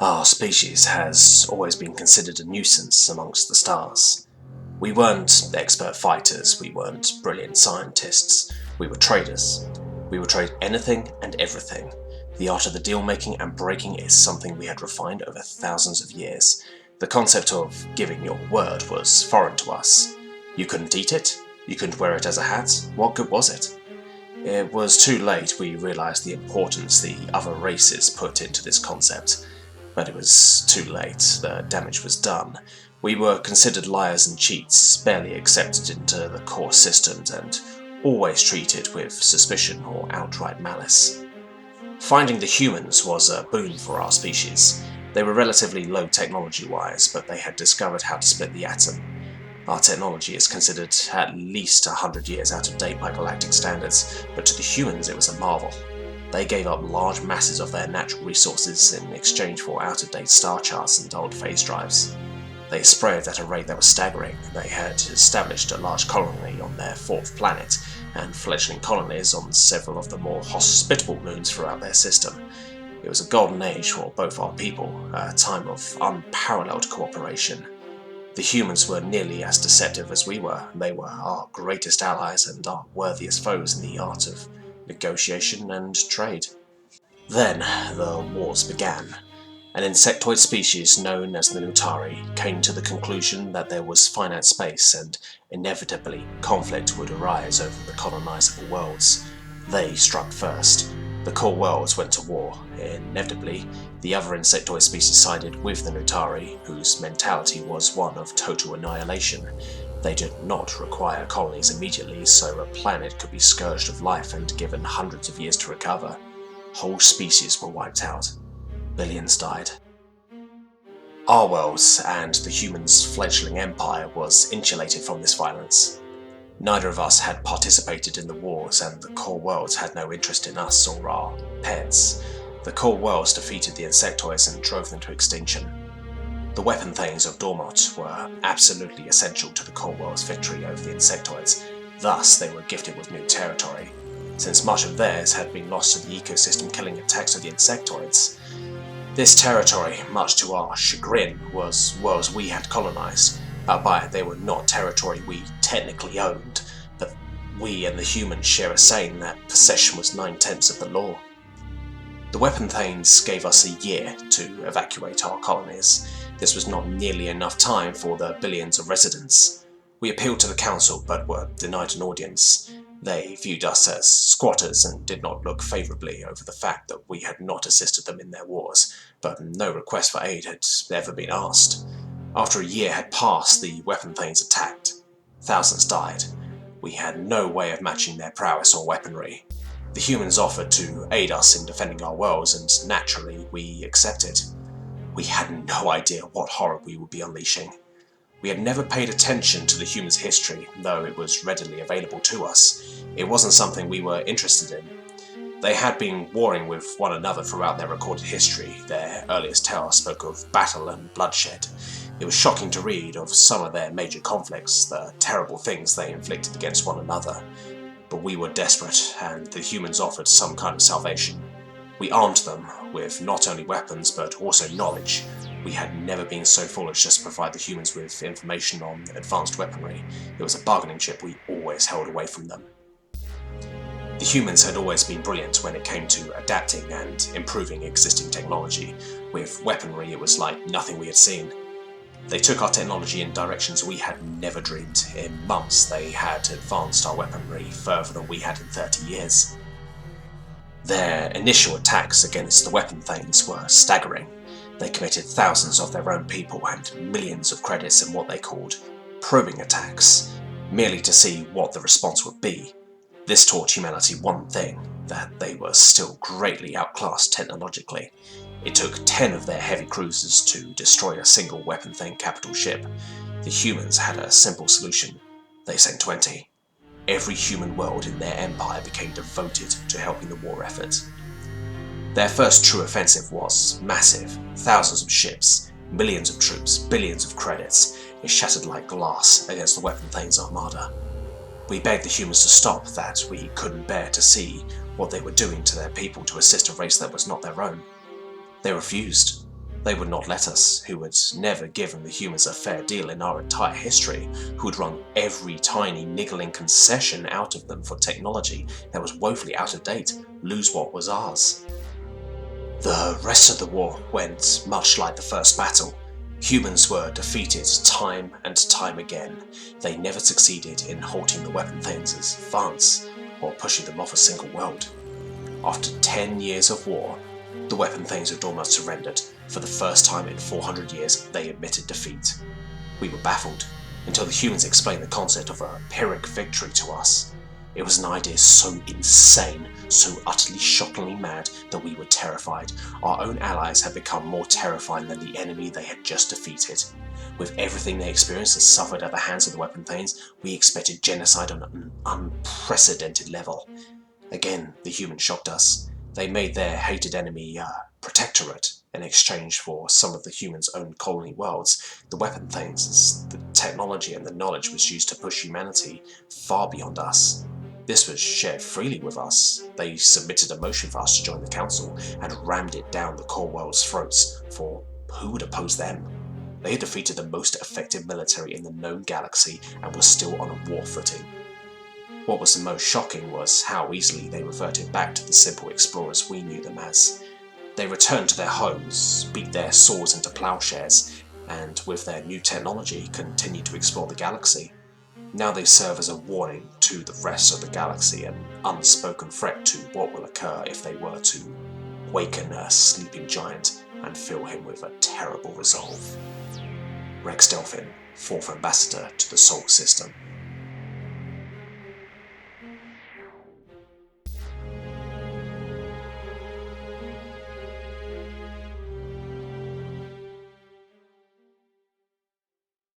Our species has always been considered a nuisance amongst the stars. We weren't expert fighters, we weren't brilliant scientists, we were traders. We would trade anything and everything. The art of the deal-making and breaking is something we had refined over thousands of years. The concept of giving your word was foreign to us. You couldn't eat it, you couldn't wear it as a hat, what good was it? It was too late we realised the importance the other races put into this concept. But it was too late, the damage was done. We were considered liars and cheats, barely accepted into the core systems, and always treated with suspicion or outright malice. Finding the humans was a boon for our species. They were relatively low technology-wise, but they had discovered how to split the atom. Our technology is considered at least 100 years out of date by galactic standards, but to the humans it was a marvel. They gave up large masses of their natural resources in exchange for out-of-date star charts and old phase drives. They spread at a rate that was staggering. They had established a large colony on their fourth planet, and fledgling colonies on several of the more hospitable moons throughout their system. It was a golden age for both our people, a time of unparalleled cooperation. The humans were nearly as deceptive as we were. They were our greatest allies and our worthiest foes in the art of negotiation and trade. Then the wars began. An insectoid species known as the Nutari came to the conclusion that there was finite space and inevitably conflict would arise over the colonizable worlds. They struck first. The core worlds went to war. Inevitably, the other insectoid species sided with the Nutari, whose mentality was one of total annihilation. They did not require colonies immediately, so a planet could be scourged of life and given hundreds of years to recover. Whole species were wiped out. Billions died. Our worlds and the humans' fledgling empire was insulated from this violence. Neither of us had participated in the wars, and the core worlds had no interest in us or our pets. The core worlds defeated the insectoids and drove them to extinction. The Weaponthanes of Dourmot were absolutely essential to the core world's victory over the insectoids. Thus, they were gifted with new territory, since much of theirs had been lost to the ecosystem-killing attacks of the insectoids. This territory, much to our chagrin, was worlds we had colonized, albeit they were not territory we technically owned, but we and the humans share a saying that possession was 9/10 of the law. The Weaponthanes gave us a year to evacuate our colonies. This was not nearly enough time for the billions of residents. We appealed to the council but were denied an audience. They viewed us as squatters and did not look favourably over the fact that we had not assisted them in their wars, but no request for aid had ever been asked. After a year had passed, the Weaponthanes attacked. Thousands died. We had no way of matching their prowess or weaponry. The humans offered to aid us in defending our worlds, and naturally we accepted. We had no idea what horror we would be unleashing. We had never paid attention to the humans' history, though it was readily available to us. It wasn't something we were interested in. They had been warring with one another throughout their recorded history. Their earliest tales spoke of battle and bloodshed. It was shocking to read of some of their major conflicts, the terrible things they inflicted against one another. But we were desperate, and the humans offered some kind of salvation. We armed them with not only weapons but also knowledge. We had never been so foolish as to provide the humans with information on advanced weaponry. It was a bargaining chip we always held away from them. The humans had always been brilliant when it came to adapting and improving existing technology. With weaponry, it was like nothing we had seen. They took our technology in directions we had never dreamed. In months, they had advanced our weaponry further than we had in 30 years. Their initial attacks against the Weaponthanes were staggering. They committed thousands of their own people and millions of credits in what they called probing attacks, merely to see what the response would be. This taught humanity one thing, that they were still greatly outclassed technologically. It took 10 of their heavy cruisers to destroy a single Weaponthane capital ship. The humans had a simple solution. They sent 20. Every human world in their empire became devoted to helping the war effort. Their first true offensive was massive. Thousands of ships, millions of troops, billions of credits. It shattered like glass against the Weaponthanes armada. We begged the humans to stop, that we couldn't bear to see what they were doing to their people to assist a race that was not their own. They refused. They would not let us, who had never given the humans a fair deal in our entire history, who had wrung every tiny niggling concession out of them for technology that was woefully out of date, lose what was ours. The rest of the war went much like the first battle. Humans were defeated time and time again. They never succeeded in halting the Weaponthanes' advance or pushing them off a single world. After 10 years of war, the Weaponthanes of Dourmot surrendered. For the first time in 400 years, they admitted defeat. We were baffled until the humans explained the concept of a Pyrrhic victory to us. It was an idea so insane, so utterly shockingly mad that we were terrified. Our own allies had become more terrifying than the enemy they had just defeated. With everything they experienced and suffered at the hands of the Weaponthanes, we expected genocide on an unprecedented level. Again, the humans shocked us. They made their hated enemy a protectorate in exchange for some of the humans' own colony worlds. The Weaponthanes, the technology and the knowledge was used to push humanity far beyond us. This was shared freely with us. They submitted a motion for us to join the council and rammed it down the core world's throats, for who would oppose them? They had defeated the most effective military in the known galaxy and were still on a war footing. What was the most shocking was how easily they reverted back to the simple explorers we knew them as. They returned to their homes, beat their swords into plowshares, and with their new technology continued to explore the galaxy. Now they serve as a warning to the rest of the galaxy, an unspoken threat to what will occur if they were to waken a sleeping giant and fill him with a terrible resolve. Rex Delphin, 4th Ambassador to the Sol System.